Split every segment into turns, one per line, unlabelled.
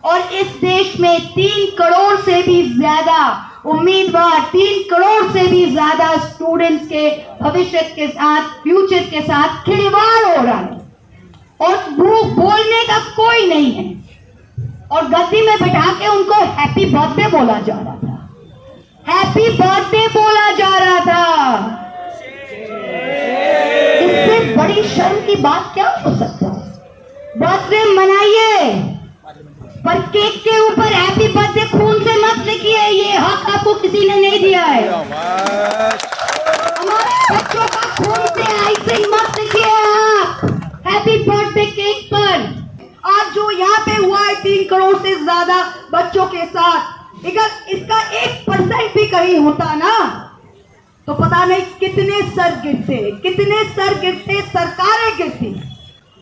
और इस देश में 3 करोड़ से भी ज्यादा उम्मीदवार, 3 करोड़ से भी ज्यादा स्टूडेंट्स के भविष्य के साथ, फ्यूचर के साथ खिलवाड़ हो रहा है और बोलने का कोई नहीं है। और गद्दी में बैठा के उनको हैप्पी बर्थडे बोला जा रहा था, हैप्पी बर्थडे बोला जा रहा था। इससे बड़ी शर्म की बात क्या हो सकता है? बर्थडे मनाइए, पर केक के ऊपर हैप्पी बर्थडे खून से मत लिखिए, ये हक आपको किसी ने नहीं दिया है। हमारे बच्चों का खून से आइसिंग मत लिखिए आप हैप्पी बर्थडे केक पर। आज जो यहाँ पे हुआ है 3 करोड़ से ज्यादा बच्चों के साथ, अगर इसका 1% भी कहीं होता ना तो पता नहीं कितने सर गिरते, कितने सर गिरते, सरकारें गिरती।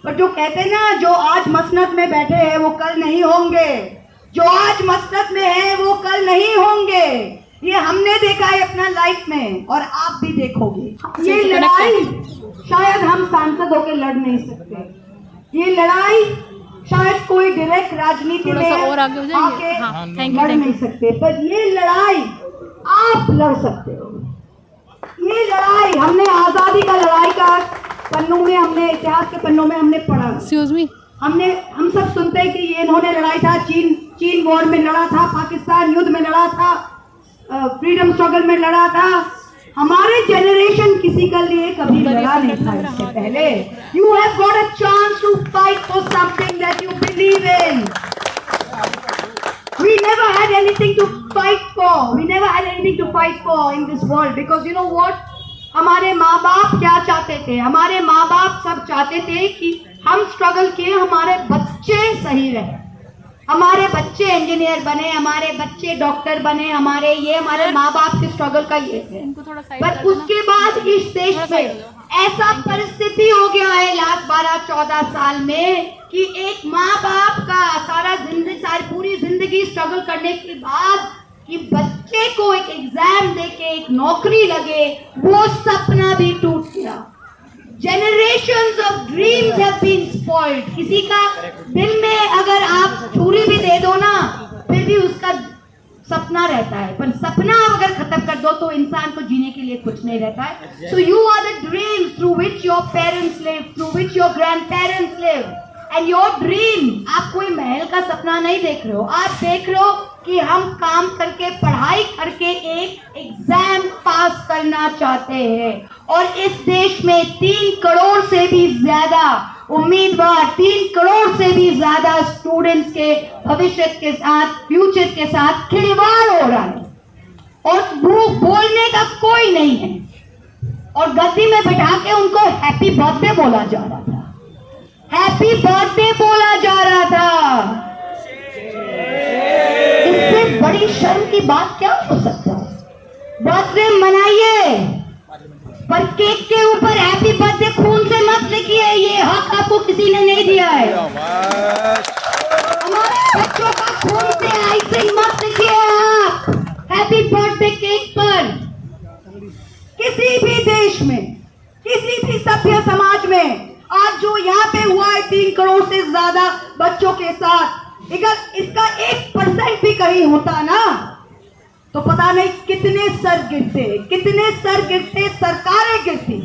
पर जो कहते ना, जो आज मसनद में बैठे हैं वो कल नहीं होंगे, जो आज मसनद में है वो कल नहीं होंगे। ये हमने देखा है अपना लाइफ में और आप भी देखोगे। ये लड़ाई शायद हम सांसद होकर लड़ नहीं सकते, ये लड़ाई शायद कोई डायरेक्ट राजनीति में आके लड़ नहीं सकते, पर ये लड़ाई आप लड़ सकते हो। ये लड़ाई हमने आजादी का लड़ाई का पन्नों में, हमने इतिहास के पन्नों में हमने पढ़ा। हम सब सुनते हैं कि ये इन्होंने लड़ाई था, चीन वॉर में लड़ा था, पाकिस्तान युद्ध में लड़ा था, फ्रीडम स्ट्रगल में लड़ा था। हमारे जनरेशन किसी के लिए कभी लड़ा नहीं था इससे पहले। You have got a chance to fight for something that you believe in. We never had anything to fight for. We never had anything to fight for in this world because you know what? हमारे माँ बाप क्या चाहते थे? हमारे माँ बाप सब चाहते थे कि हम स्ट्रगल किए, हमारे बच्चे सही रहे, हमारे बच्चे इंजीनियर बने, हमारे बच्चे डॉक्टर बने, हमारे माँ बाप के स्ट्रगल का ये है। पर उसके बाद इस देश में ऐसा परिस्थिति हो गया है लास्ट 12-14 साल में कि एक माँ बाप का सारी पूरी जिंदगी स्ट्रगल करने के बाद कि बच्चे को एक एग्जाम देके एक नौकरी लगे, वो सपना भी टूट गया। Generations of dreams have been spoiled. किसी का दिल में अगर आप छुरी भी दे दो ना, फिर भी उसका सपना रहता है, पर सपना अगर खत्म कर दो तो इंसान को जीने के लिए कुछ नहीं रहता है। So you are the dreams through which your parents live, through which your grandparents live, and your dream, आप कोई महल का सपना नहीं देख रहे हो, आप देख रहे हो कि हम काम करके, पढ़ाई करके एक एग्जाम पास करना चाहते हैं। और इस देश में 3 करोड़ से भी ज्यादा उम्मीदवार, 3 करोड़ से भी ज्यादा स्टूडेंट्स के भविष्य के साथ, फ्यूचर के साथ खिलवाड़ हो रहा है और बोलने का कोई नहीं है। और गद्दी में बैठा के उनको हैप्पी बर्थडे बोला जा रहा था, हैप्पी बर्थडे बोला जा रहा था। इससे बड़ी शर्म की बात क्या हो सकता है? बर्थडे मनाइए, पर केक के ऊपर हैप्पी बर्थडे खून से मत लिखिए, ये हक आपको किसी ने नहीं दिया है। हमारे बच्चों का खून से आइसिंग मत लिखिए आप हैप्पी बर्थडे केक पर। किसी भी देश में, किसी भी सभ्य समाज में आज जो यहाँ पे हुआ है 3 करोड़ से ज्यादा बच्चों के साथ, अगर इसका 1% भी कहीं होता ना तो पता नहीं कितने सर गिरते, कितने सर गिरते, सरकारें गिरती।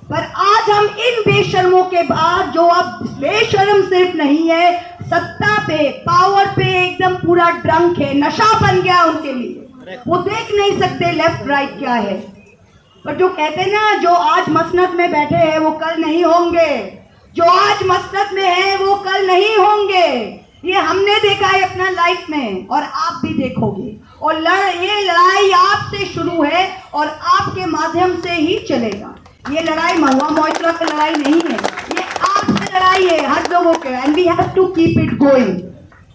पर आज हम इन बेशर्मों के बाद, जो अब बेशर्म सिर्फ नहीं है, सत्ता पे, पावर पे एकदम पूरा ड्रंक है, नशा बन गया उनके लिए, वो देख नहीं सकते लेफ्ट राइट क्या है। पर जो कहते ना, जो आज मसनद में बैठे हैं वो कल नहीं होंगे, जो आज मसनद में है वो कल नहीं होंगे। ये हमने देखा है अपना लाइफ में और आप भी देखोगे। और ये लड़ाई आपसे शुरू है और आपके माध्यम से ही चलेगा। ये लड़ाई महुआ मोइत्रा की लड़ाई नहीं है, ये आपसे लड़ाई है, हर लोगों के। And we have to keep it going.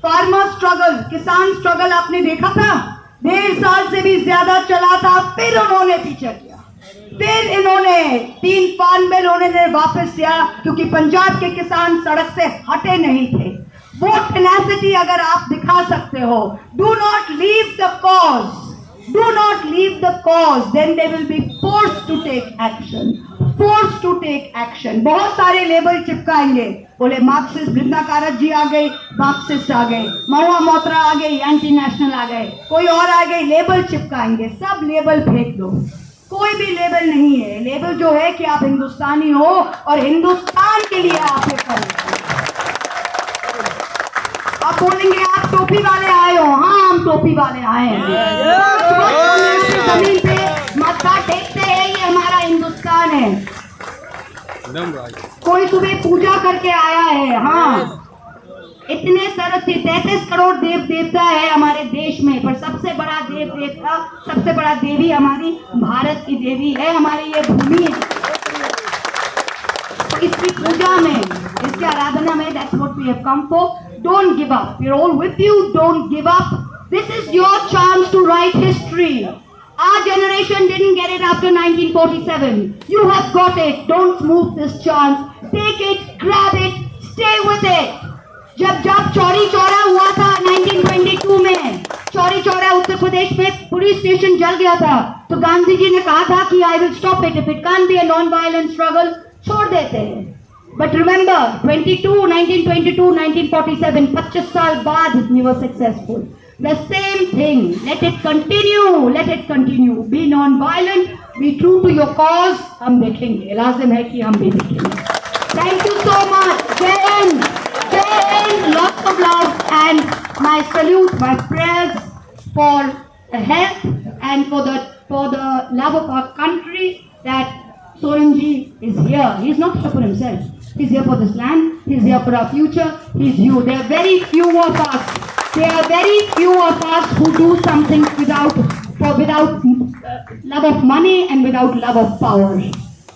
Farmer struggle, किसान स्ट्रगल आपने देखा था, 1.5 साल से भी ज्यादा चला था, फिर उन्होंने पीछे किया, फिर इन्होंने 3 फार्म बिल उन्होंने वापस किया क्योंकि पंजाब के किसान सड़क से हटे नहीं थे। वो टेनेसिटी अगर आप दिखा सकते हो, do not leave the cause, do not leave the cause, then they will be forced to take action. forced to take action. बहुत सारे लेबल चिपकाएंगे, बोले मार्क्सिस्ट बृंदा कारत जी आ गई, मार्क्सिस्ट आ गए, महुआ मोत्रा आ गई, एंटी नेशनल आ गए, कोई और आ गई, लेबल चिपकाएंगे. सब लेबल फेंक दो. कोई भी लेबल नहीं है. लेबल जो है कि आप हिंदुस्तानी हो और हिंदुस्तान के लिए आप ये करो. आप बोलेंगे आप टोपी वाले आए हो. हाँ, हम टोपी वाले आए हैं. जमीन पे माथा टेकते हैं. ये हमारा हिंदुस्तान है. कोई सुबह पूजा करके आया है. हाँ, इतने 33 करोड़ देव देवता है हमारे देश में, पर सबसे बड़ा देव देवता, सबसे बड़ा देवी हमारी भारत की देवी है, हमारी ये भूमि है. तो इसकी पूजा में, इसकी आराधना में, that's what we have come for. Don't give up. We're all with you. Don't give up. This is your chance to write history. Our generation didn't get it after 1947. You have got it. Don't smooth this chance. Take it, grab it, stay with it. जब चौरी चौरा हुआ था 1922 में, चौरी चौरा उत्तर प्रदेश में police station जल गया था, तो गांधी जी ने कहा था कि I will stop it. If it can't be a non violent struggle, छोड़ देते हैं. बट रिमेंबर 1922, 1947, 25 साल बाद we were successful. The same thing. Let it continue. Let it continue. Be non violent, be true to your cause. हम देखेंगे, लाजिम है कि हम भी देखेंगे. Thank you so much. Jai Hind. Lots of love and my salute, my prayers for the health and for the love of our country, that Sorenji is here. He's not here for himself. He's here for this land. He's here for our future. He's you. There are very few of us. There are very few of us who do something without love of money and without love of power.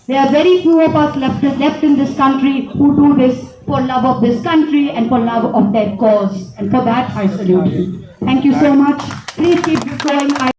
There are very few of us left in this country who do this for love of this country and for love of their cause. And for that, I salute you. Thank you so much. Please keep going.